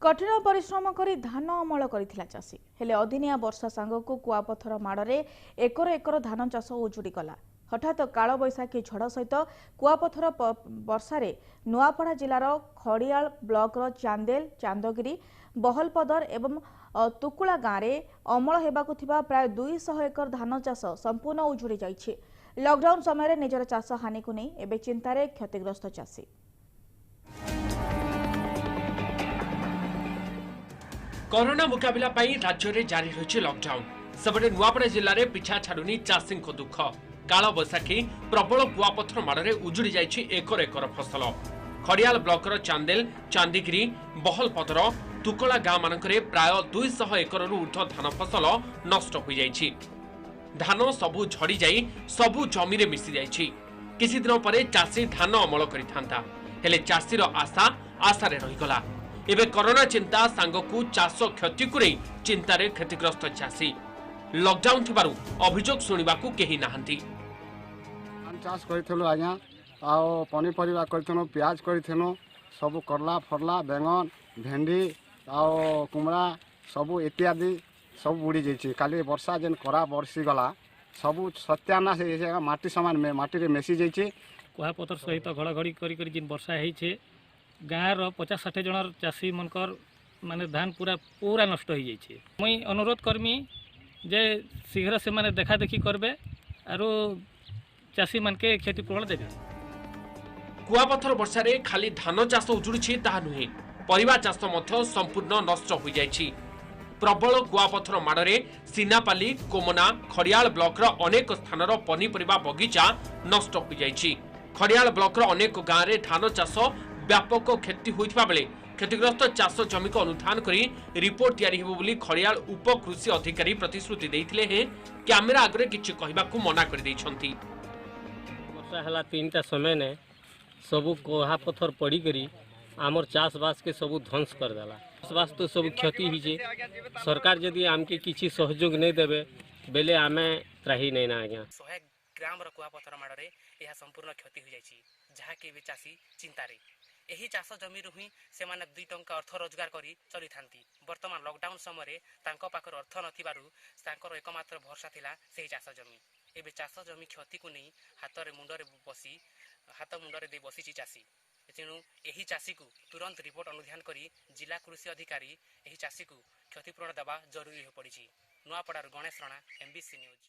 कठिन परिश्रम करी धान अमल करथिला चाषी हेले अदिनिया वर्षा सांगकु कुआपथर माड़े एकर एकर धान चाष उजुड़ी गला। हठात काल बैशाखी झड़ सहित कुआपथर वर्षारे नुआपड़ा जिलार खड़ियाल ब्लॉकर चांदेल चांदगिरी बहलपदर एवं तुकुला गाँव में अमल हेबाकु थिबा प्राय 200 एकर धान चाष संपूर्ण उजुड़ी जाइछि। लॉकडाउन समय निजर चाष हानि को नहीं एबे चिंतारे क्षतिग्रस्त चाषी। कोरोना मुकाबला राज्य में जारी रही लॉकडाउन सेपटे नुआपड़ा जिले में पिछा छाड़ुनी चाषी दुख। काल बैशाखी प्रबल कुआपथर माड़े उजुड़ी जाइछि एकर एकर फसल। खड़ियाल ब्लॉकर चांदेल चांदगिरी बहलपदर तुकला गाँव मानकरे प्राय 200 एकर ऊर्ध्व धान फसल नष्ट हो जाइछि। धान सबु झड़ी जाई सबु जमी रे मिसी जाइछि। किछि दिन परे चाषी धान अमल करिथांता हेले चाषीर आशा आशारे रहिगला। एबे कोरोना चिंता सांगकु चाष क्षति को नहीं चिंतारे क्षतिग्रस्त चाषी। लॉकडाउन थिबारु अभियोग सुनिबाकु केही नाहंती। चाष करिथलो आज्ञा आ पनी परिवा करिथनो प्याज करिथनो सब करला फरला बैंगन भेंडी आ कुमड़ा सब इत्यादि सब बुड़ी जाइछि। काली वर्षा जेन करा बरसी गला सब सत्यानाश माटी समान में माटी रे मेसी जाइछि। कुआपथर सहित घड़घड़ी करी जिन वर्षा है गाँव 50-60 जन चाषी मनकर माने धान पूरा पूरा नष्ट हो जाइए। मुई अनुरोध करमी जे शीघ्र से माने देखा देखी करबे आरो चाषी मन के क्षतिपूरण देबे। कुआपथर वर्षा रे खाली धान चाष उजुड़ी ताहा नुहे परिवा चाष मध्य संपूर्ण नष्ट हो जाइछि। प्रबल कुआपथर माड़े सीनापाली कोमना खड़ियाल ब्लॉकर अनेक स्थानर पनीपरिबा बगीचा नष्ट हो जाइछि। खड़ियाल ब्लॉकर अनेक गाँव में धान चाष व्यापक क्षति होइथिबा बेले क्षतिग्रस्त चाष जमी को अनुधान करी रिपोर्ट तैयारी हेबो बोली खड़ियाल उप कृषि अधिकारी प्रतिश्रुति देइथिले हे कैमेरा आगरे किछि कहिबाकु मना करि दैछंती। वर्षा हला 3टा समय ने सब कुआपथर पड़ी करी आमर चाष बास के सब ध्वंस कर देला। चाष तो सब क्षति हुई जे सरकार जदि आमके किछि सहयोग नहीं देबे बेले आमे त्राही नहीं ना आज्ञा। 100 ग्राम कुआपथर माड़े यह संपूर्ण क्षति हो जाइछि जहाँकि भी चाषी चिंतारे। यही चाष जमी ही से 2 टंका अर्थ रोजगार करी चली थांती। वर्तमान लॉकडाउन समय तांको पाखर अर्थ नथिबारु तांकर एकमात्र भरसा थिला सेही चाष जमी। एबे चाष जमी क्षति को नहीं हाथ मुंडरे दे बसी चाषी। तेणु यही चाषी को तुरंत रिपोर्ट अनुधान करी जिला कृषि अधिकारी यही चाषी को क्षतिपूरण देवा जरूरी हो पड़ी। नुआपड़ार गणेश राणा, MBC न्यूज।